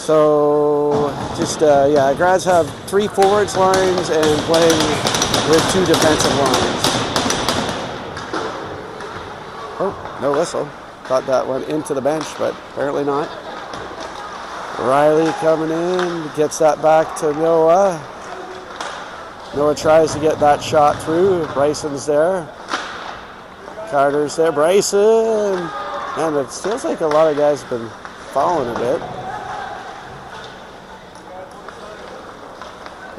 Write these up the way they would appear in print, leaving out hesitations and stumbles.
So just yeah, Grads have 3 forwards lines and playing with 2 defensive lines. Oh, no whistle. Thought that went into the bench, but apparently not. Riley coming in, gets that back to Noah. Noah tries to get that shot through. Bryson's there. Carter's there. Bryson! And it feels like a lot of guys have been falling a bit.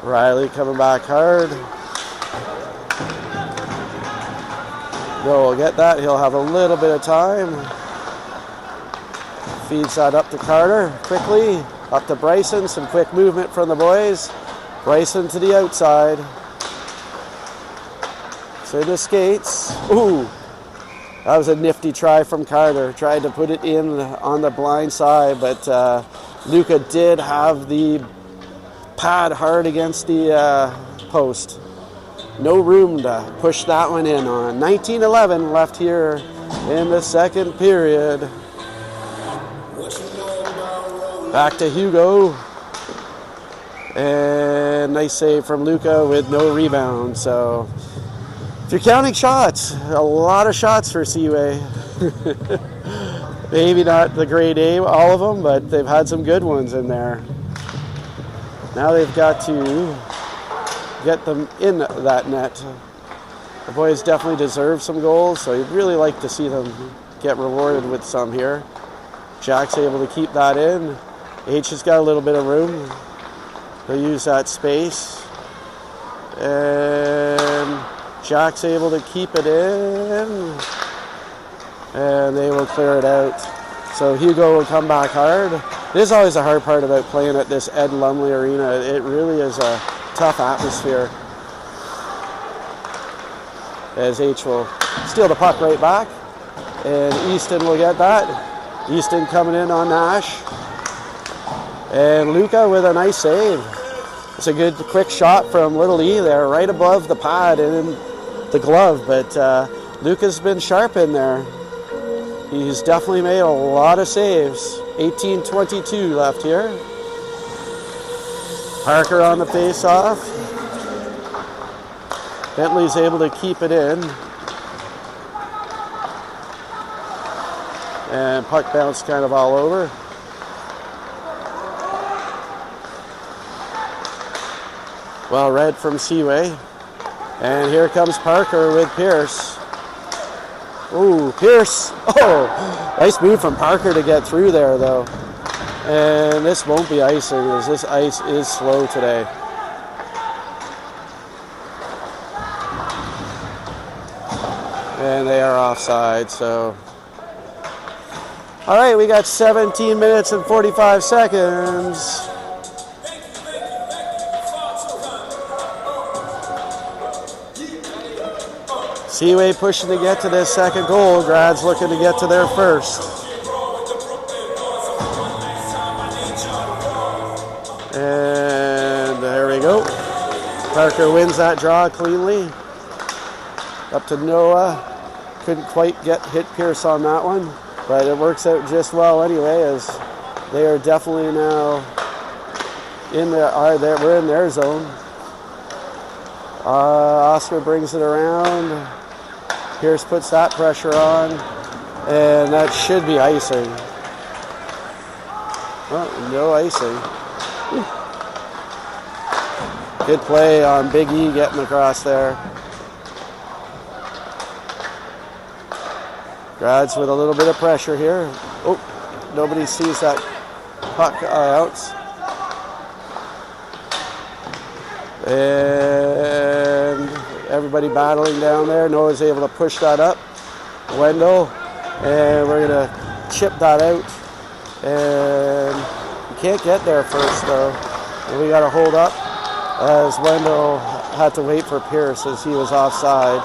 Riley coming back hard. Noah will get that. He'll have a little bit of time. Feeds that up to Carter quickly. Up to Bryson. Some quick movement from the boys. Bryson to the outside. So the skates. Ooh. That was a nifty try from Carter. Tried to put it in on the blind side, but Luca did have the pad hard against the post. No room to push that one in on. 19:11 left here in the second period. Back to Hugo. And nice save from Luca with no rebound. So if you're counting shots, a lot of shots for Seaway. Maybe not the grade A, all of them, but they've had some good ones in there. Now they've got to get them in that net. The boys definitely deserve some goals, so you'd really like to see them get rewarded with some here. Jack's able to keep that in. H has got a little bit of room. They'll use that space. And Jack's able to keep it in. And they will clear it out. So Hugo will come back hard. This is always a hard part about playing at this Ed Lumley Arena. It really is a tough atmosphere. As H will steal the puck right back. And Easton will get that. Easton coming in on Nash. And Luca with a nice save. It's a good quick shot from Little E there, right above the pad and in the glove. But Luca's been sharp in there. He's definitely made a lot of saves. 18:22 left here. Parker on the face-off. Bentley's able to keep it in. And puck bounced kind of all over. Well read from Seaway. And here comes Parker with Pierce. Ooh, Pierce. Oh, nice move from Parker to get through there, though. And this won't be icing, as this ice is slow today. And they are offside, so. All right, we got 17 minutes and 45 seconds. Seaway pushing to get to this second goal. Grad's looking to get to their first. And there we go. Parker wins that draw cleanly. Up to Noah. Couldn't quite hit Pierce on that one, but it works out just well anyway, as they are definitely now in we're in their zone. Oscar brings it around. Pierce puts that pressure on, and that should be icing. Oh, no icing. Good play on Big E getting across there. Grads with a little bit of pressure here. Oh, nobody sees that puck out. And everybody battling down there. Noah's able to push that up. Wendell. And we're going to chip that out. And you can't get there first, though. And we got to hold up, as Wendell had to wait for Pierce as he was offside.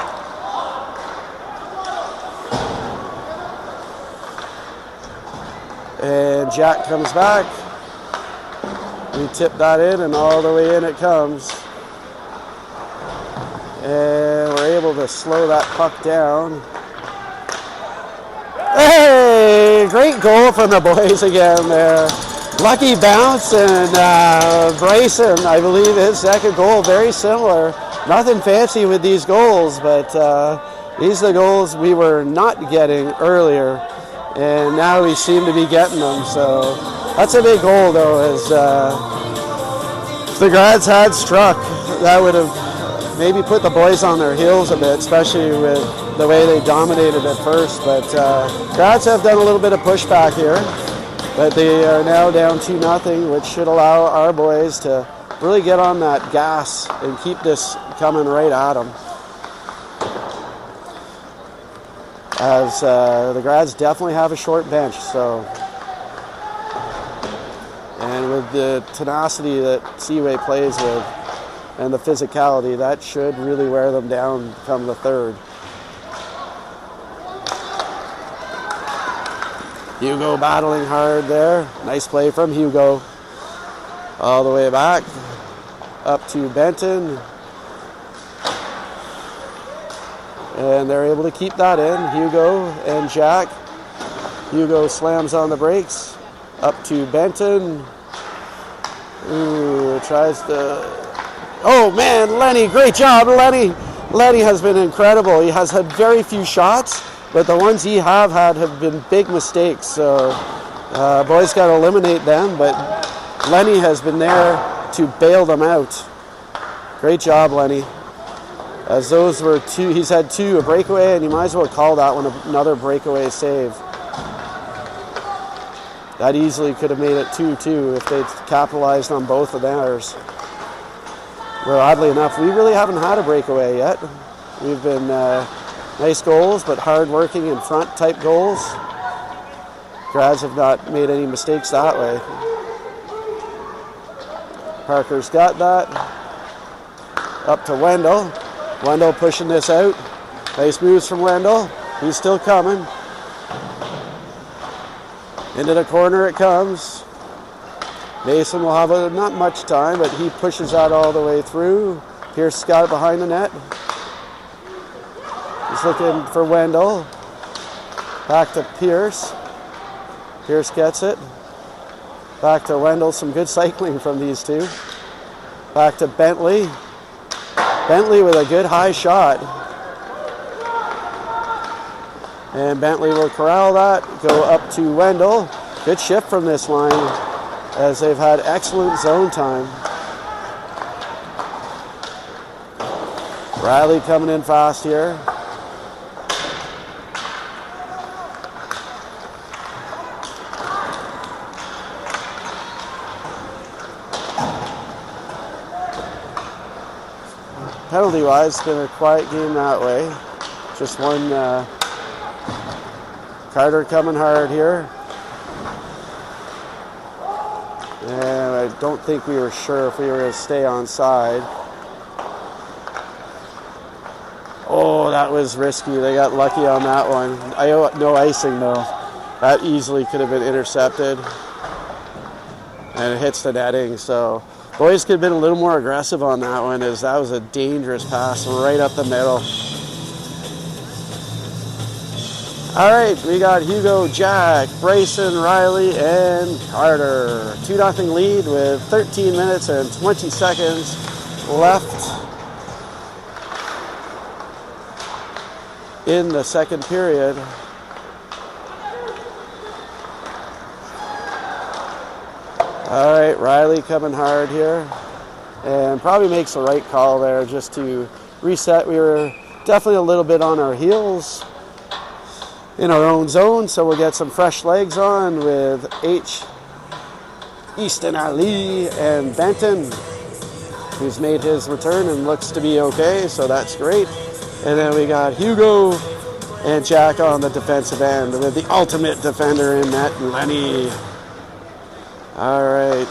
And Jack comes back. We tip that in, and all the way in it comes. And we're able to slow that puck down. Hey, great goal from the boys again there. Lucky bounce, and Bryson, I believe his second goal, very similar. Nothing fancy with these goals, but these are the goals we were not getting earlier, and now we seem to be getting them. So that's a big goal, though, as if the Grads had struck, that would have maybe put the boys on their heels a bit, especially with the way they dominated at first. But Grads have done a little bit of pushback here. But they are now down 2-0, which should allow our boys to really get on that gas and keep this coming right at them. As the Grads definitely have a short bench, so. And with the tenacity that Seaway plays with and the physicality, that should really wear them down come the third. Hugo battling hard there. Nice play from Hugo. All the way back. Up to Benton. And they're able to keep that in. Hugo and Jack. Hugo slams on the brakes. Up to Benton. Ooh, tries to... Oh, man, Lenny. Great job, Lenny. Lenny has been incredible. He has had very few shots, but the ones he have had have been big mistakes, so boys got to eliminate them, but Lenny has been there to bail them out. Great job, Lenny. As those were two, he's had two, a breakaway, and you might as well call that one another breakaway save. That easily could have made it 2-2 if they'd capitalized on both of theirs. Where oddly enough, we really haven't had a breakaway yet. We've been... nice goals, but hard-working in front type goals. Grads have not made any mistakes that way. Parker's got that. Up to Wendell. Wendell pushing this out. Nice moves from Wendell. He's still coming. Into the corner it comes. Mason will have not much time, but he pushes that all the way through. Pierce got it behind the net. He's looking for Wendell. Back to Pierce. Pierce gets it. Back to Wendell. Some good cycling from these two. Back to Bentley. Bentley with a good high shot. And Bentley will corral that. Go up to Wendell. Good shift from this line as they've had excellent zone time. Riley coming in fast here. Penalty-wise, it's been a quiet game that way. Just one. Carter coming hard here. And I don't think we were sure if we were going to stay on side. Oh, that was risky. They got lucky on that one. No icing, though. That easily could have been intercepted. And it hits the netting, so... Boys could have been a little more aggressive on that one, as that was a dangerous pass right up the middle. All right, we got Hugo, Jack, Bryson, Riley, and Carter. 2-0 lead with 13 minutes and 20 seconds left in the second period. All right, Riley coming hard here, and probably makes the right call there just to reset. We were definitely a little bit on our heels in our own zone, so we'll get some fresh legs on with Easton Ali and Benton, who's made his return and looks to be okay, so that's great. And then we got Hugo and Jack on the defensive end with the ultimate defender in net, Lenny. All right.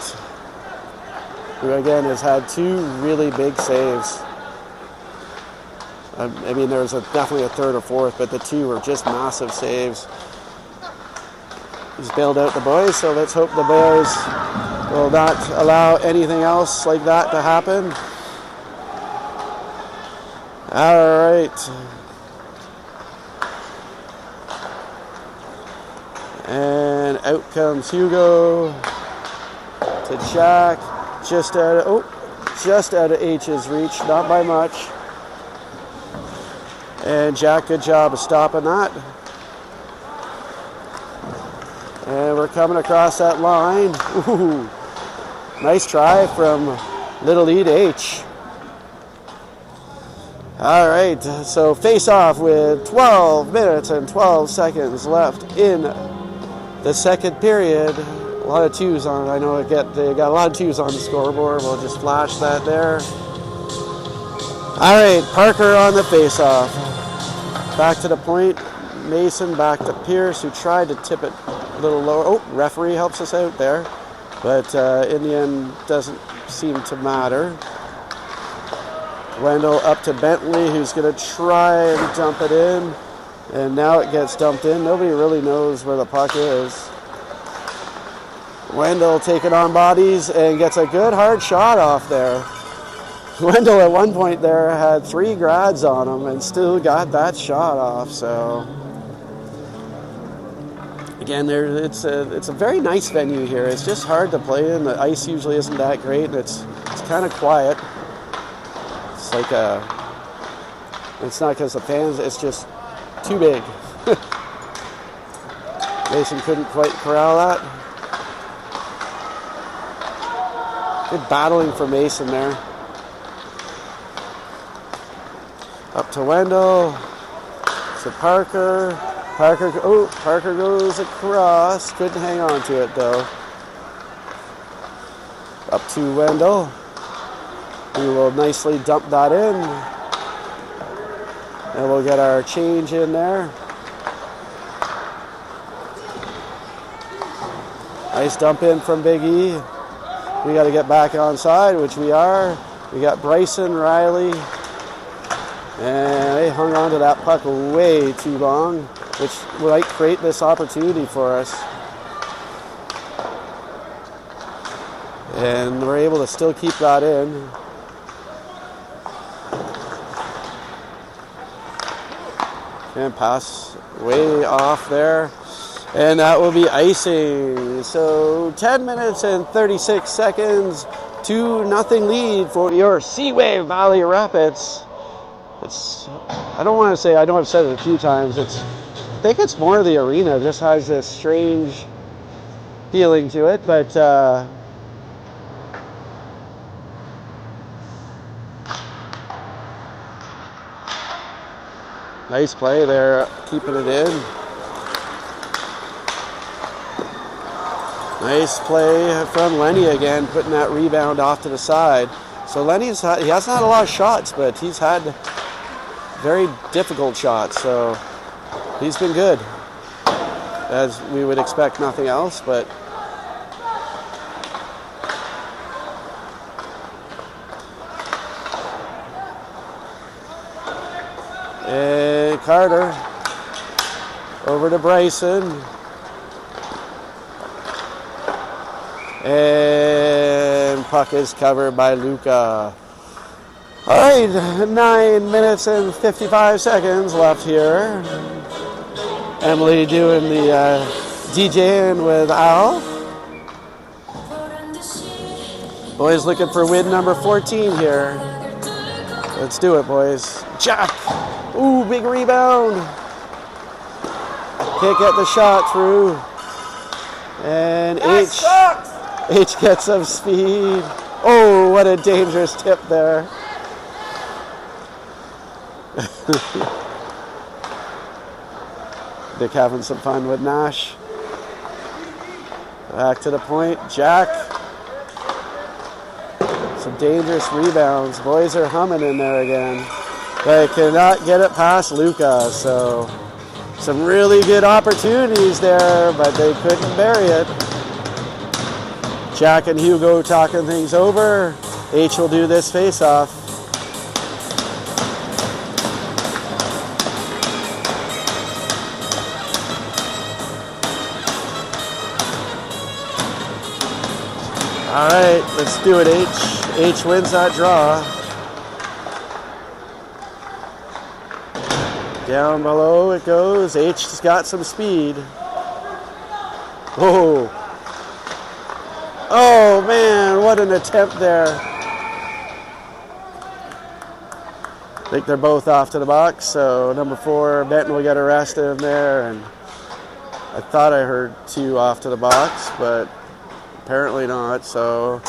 Who again has had two really big saves. I mean, there was definitely a third or fourth, but the two were just massive saves. He's bailed out the boys, so let's hope the boys will not allow anything else like that to happen. All right. And out comes Hugo. to Jack. Just out of H's reach, not by much. And Jack, good job of stopping that. And we're coming across that line. Ooh, nice try from Little Lead H. All right, so face off with 12 minutes and 12 seconds left in the second period. A lot of twos on it. I know they got a lot of twos on the scoreboard. We'll just flash that there. All right, Parker on the face off. Back to the point. Mason back to Pierce, who tried to tip it a little lower. Oh, referee helps us out there. But in the end, doesn't seem to matter. Wendell up to Bentley, who's going to try and dump it in. And now it gets dumped in. Nobody really knows where the puck is. Wendell taking on bodies and gets a good hard shot off there. Wendell at one point there had 3 grads on him and still got that shot off. So again, it's a very nice venue here. It's just hard to play in. The ice usually isn't that great, and it's kind of quiet. It's like it's not because the fans, it's just too big. Mason couldn't quite corral that. Good battling for Mason there. Up to Wendell. To Parker. Parker goes across. Couldn't hang on to it though. Up to Wendell. We will nicely dump that in. And we'll get our change in there. Nice dump in from Big E. We got to get back on side, which we are. We got Bryson, Riley. And they hung on to that puck way too long, which might create this opportunity for us. And we're able to still keep that in. And pass way off there. And that will be icing. So 10 minutes and 36 seconds, 2-0 lead for your Seaway Valley Rapids. I don't want to say, I know I've said it a few times, I think it's more the arena. It just has this strange feeling to it, but nice play there, keeping it in. Nice play from Lenny again, putting that rebound off to the side. So Lenny he hasn't had a lot of shots, but he's had very difficult shots. So he's been good, as we would expect nothing else. But and Carter over to Bryson. And puck is covered by Luca. All right, 9 minutes and 55 seconds left here. Emily doing the DJing with Al. Boys looking for win number 14 here. Let's do it, boys. Jack. Ooh, big rebound. Can't get the shot through. And H gets some speed. Oh, what a dangerous tip there. Dick having some fun with Nash. Back to the point. Jack. Some dangerous rebounds. Boys are humming in there again. They cannot get it past Luca. So some really good opportunities there, but they couldn't bury it. Jack and Hugo talking things over. H will do this face-off. All right, let's do it, H. H wins that draw. Down below it goes. H's got some speed. Oh. Oh man, what an attempt there. I think they're both off to the box, so number 4, Benton will get arrested in there, and I thought I heard 2 off to the box, but apparently not, so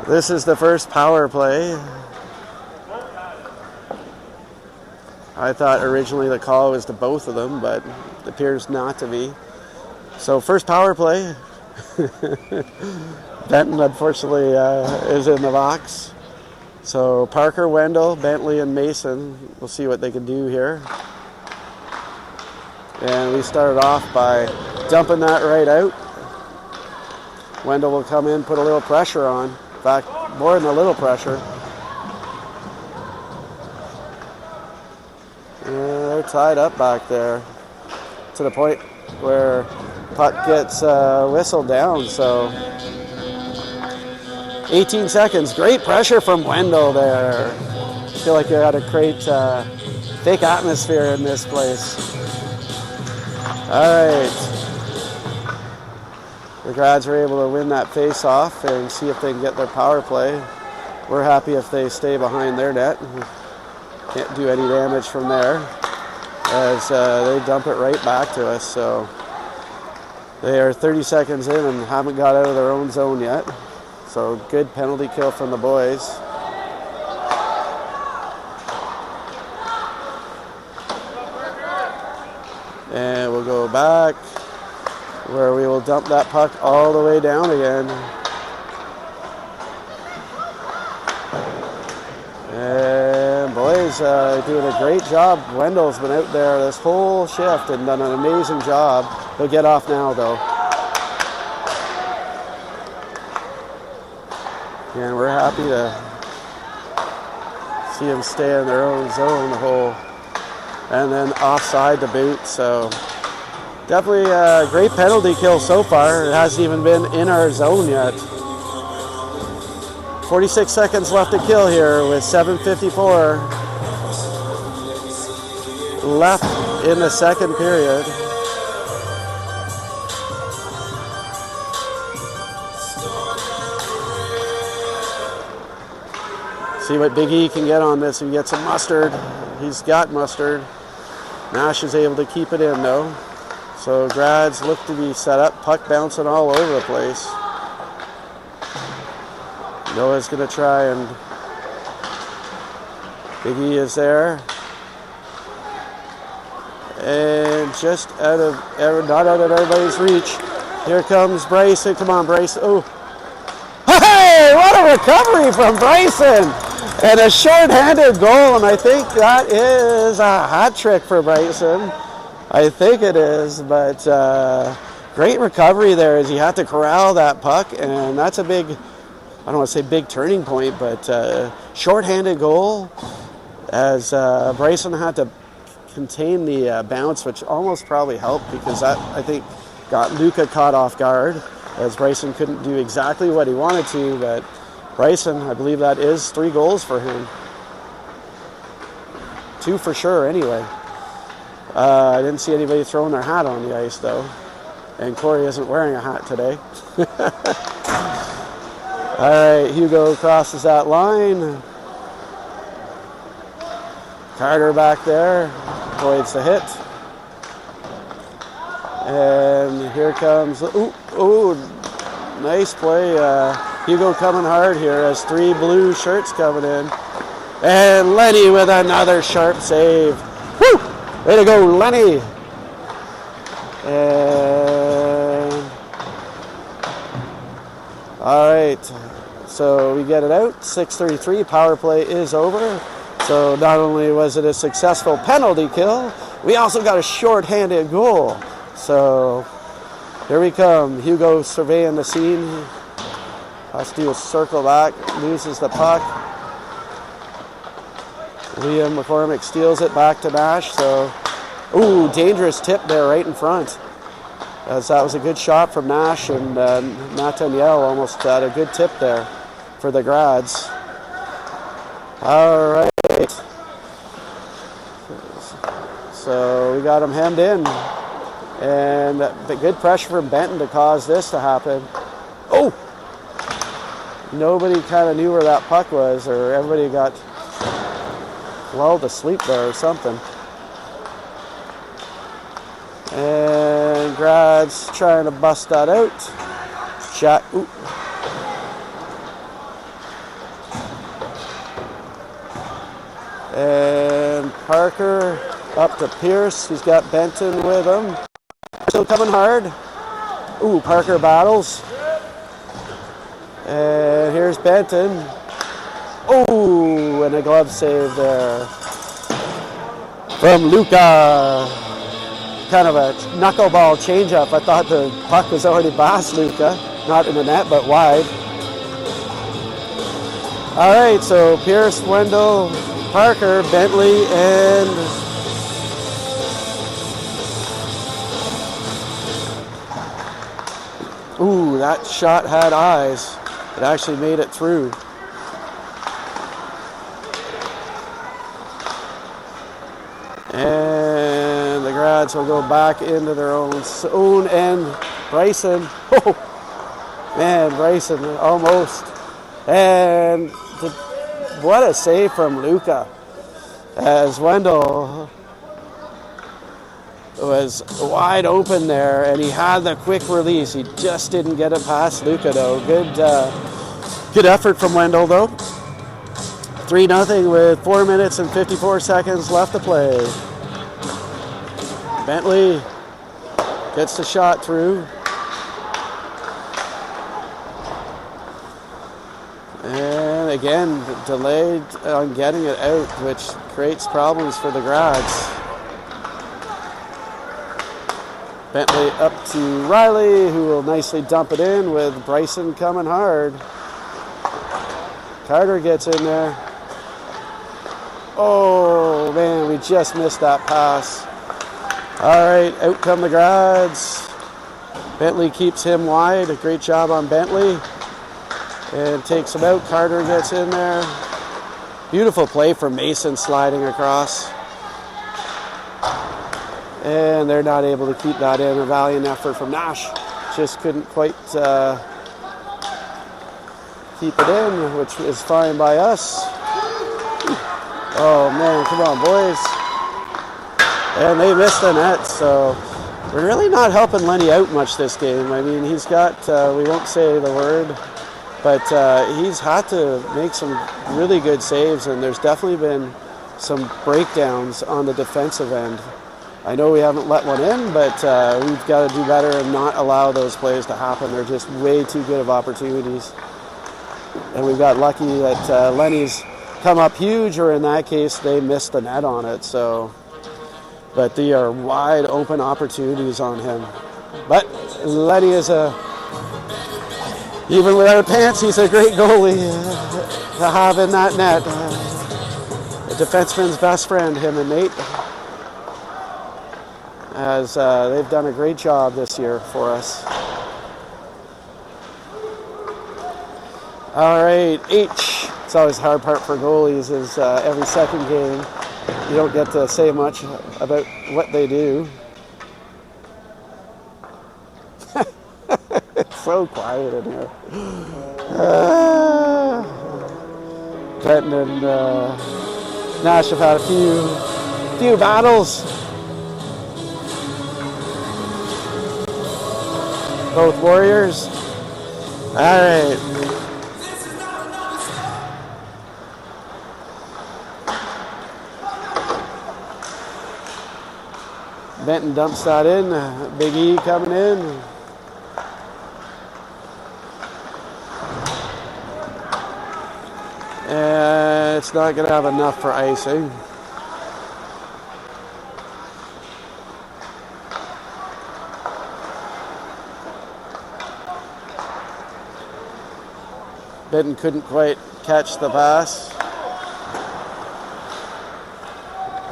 this is the first power play. I thought originally the call was to both of them, but it appears not to be. So first power play. Benton, unfortunately, is in the box. So Parker, Wendell, Bentley, and Mason, we'll see what they can do here. And we started off by dumping that right out. Wendell will come in, put a little pressure on. In fact, more than a little pressure. And they're tied up back there to the point where puck gets whistled down. So 18 seconds. Great pressure from Wendell there. I feel like you got to create fake atmosphere in this place. All right. The Grads were able to win that face-off and see if they can get their power play. We're happy if they stay behind their net. Can't do any damage from there as they dump it right back to us. So they are 30 seconds in and haven't got out of their own zone yet. So good penalty kill from the boys. And we'll go back where we will dump that puck all the way down again. And boys, doing a great job. Wendell's been out there this whole shift and done an amazing job. He'll get off now though. And we're happy to see them stay in their own zone the whole, and then offside to boot. So definitely a great penalty kill so far. It hasn't even been in our zone yet. 46 seconds left to kill here with 7:54 left in the second period. See what Big E can get on this. He gets some mustard. He's got mustard. Nash is able to keep it in though. So Grads look to be set up. Puck bouncing all over the place. Noah's going to try and... Big E is there. And just not out of everybody's reach. Here comes Bryson. Come on, Bryson. Oh. Hey, what a recovery from Bryson. And a short-handed goal, and I think that is a hat trick for Bryson. I think it is, but great recovery there as he had to corral that puck, and that's a big, I don't want to say big turning point, but short-handed goal as Bryson had to contain the bounce, which almost probably helped because that, I think, got Luca caught off guard as Bryson couldn't do exactly what he wanted to, but Bryson, I believe that is 3 goals for him. 2 for sure anyway. I didn't see anybody throwing their hat on the ice though. And Corey isn't wearing a hat today. All right, Hugo crosses that line. Carter back there, avoids the hit. And here comes, nice play. Hugo coming hard here as 3 blue shirts coming in. And Lenny with another sharp save. Woo! Way to go, Lenny. And all right, so we get it out. 6:33, power play is over. So not only was it a successful penalty kill, we also got a short-handed goal. So here we come. Hugo surveying the scene. Has to do a circle back, loses the puck. Liam McCormick steals it back to Nash. So, dangerous tip there right in front. As that was a good shot from Nash, and Nathaniel almost had a good tip there for the Grads. All right. So we got him hemmed in. And the good pressure from Benton to cause this to happen. nobody kind of knew where that puck was, or everybody got lulled to sleep there or something. And Grad's trying to bust that out. Shot. Ooh. And Parker up to Pierce. He's got Benton with him. Still coming hard. Ooh, Parker battles. And here's Benton. Oh, and a glove save there from Luca. Kind of a knuckleball changeup. I thought the puck was already past Luca. Not in the net, but wide. All right, so Pierce, Wendell, Parker, Bentley, and ooh, that shot had eyes. It actually made it through. And the Grads will go back into their own end. Bryson, oh man, Bryson almost. And what a save from Luca, as Wendell was wide open there, and he had the quick release. He just didn't get it past Luca, though. Good effort from Wendell, though. 3-0 with 4 minutes and 54 seconds left to play. Bentley gets the shot through. And again, delayed on getting it out, which creates problems for the Grads. Bentley up to Riley, who will nicely dump it in with Bryson coming hard. Carter gets in there. Oh, man, we just missed that pass. All right, out come the Grads. Bentley keeps him wide. A great job on Bentley. And takes him out. Carter gets in there. Beautiful play from Mason sliding across. And they're not able to keep that in. A valiant effort from Nash. Just couldn't quite keep it in, which is fine by us. Oh, man, come on, boys. And they missed the net, so we're really not helping Lenny out much this game. I mean, he's got, we won't say the word, but he's had to make some really good saves, and there's definitely been some breakdowns on the defensive end. I know we haven't let one in, but we've got to do better and not allow those plays to happen. They're just way too good of opportunities. And we've got lucky that Lenny's come up huge, or in that case, they missed the net on it. So, but they are wide open opportunities on him. But Lenny is even without pants, he's a great goalie to have in that net. The defenseman's best friend, him and Nate, as they've done a great job this year for us. All right, H. It's always the hard part for goalies is every second game, you don't get to say much about what they do. It's so quiet in here. Benton and Nash have had a few battles. Both Warriors. All right. Benton dumps that in. Big E coming in. And it's not going to have enough for icing. Benton couldn't quite catch the pass.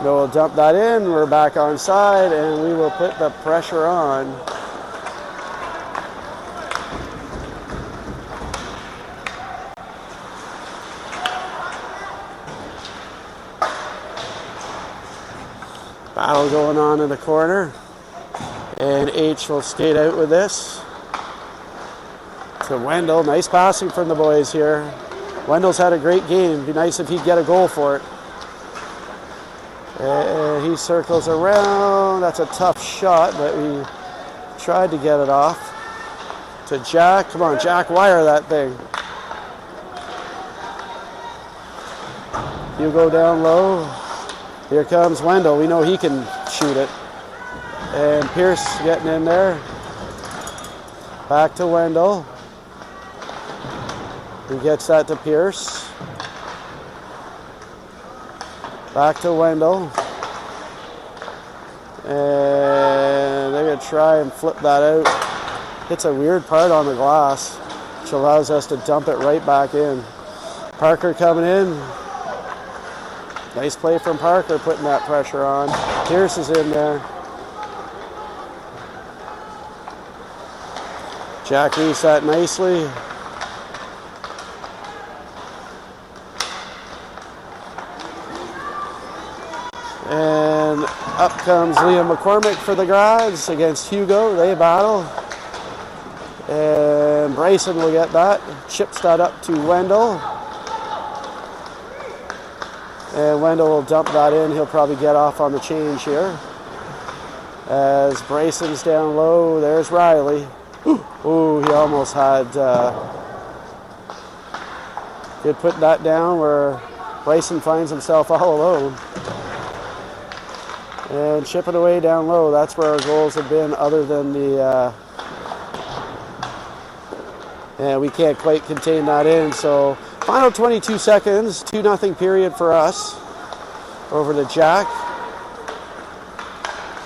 We'll dump that in. We're back on side, and we will put the pressure on. Battle going on in the corner, and H will skate out with this. To Wendell. Nice passing from the boys here. Wendell's had a great game. It'd be nice if he'd get a goal for it. And he circles around. That's a tough shot, but we tried to get it off. To Jack. Come on, Jack, wire that thing. You go down low. Here comes Wendell. We know he can shoot it. And Pierce getting in there. Back to Wendell. He gets that to Pierce. Back to Wendell. And they're going to try and flip that out. Hits a weird part on the glass, which allows us to dump it right back in. Parker coming in. Nice play from Parker, putting that pressure on. Pierce is in there. Jack reads that nicely. And up comes Liam McCormick for the Grads against Hugo. They battle. And Bryson will get that. Chips that up to Wendell. And Wendell will dump that in. He'll probably get off on the change here. As Bryson's down low, there's Riley. Ooh, he almost had... good putting that down where Bryson finds himself all alone. And chipping away down low. That's where our goals have been, other than the... and we can't quite contain that in. So final 22 seconds, 2-0 period for us. Over to Jack.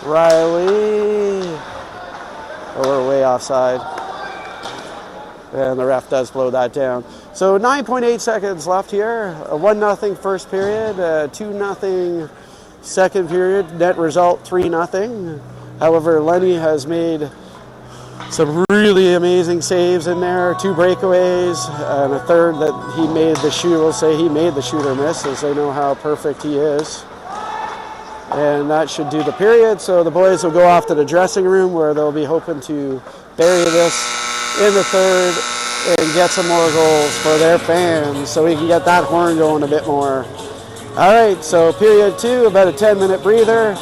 Riley. Oh, we're way offside. And the ref does blow that down. So 9.8 seconds left here. A 1-0 first period, 2-0 second period. Net result 3-0. However, Lenny has made some really amazing saves in there. 2 breakaways and a third that he made the shoot. We'll say he made the shooter miss, as they know how perfect he is. And that should do the period. So the boys will go off to the dressing room, where they'll be hoping to bury this in the third and get some more goals for their fans, so we can get that horn going a bit more. All right, so period 2, about a 10-minute breather.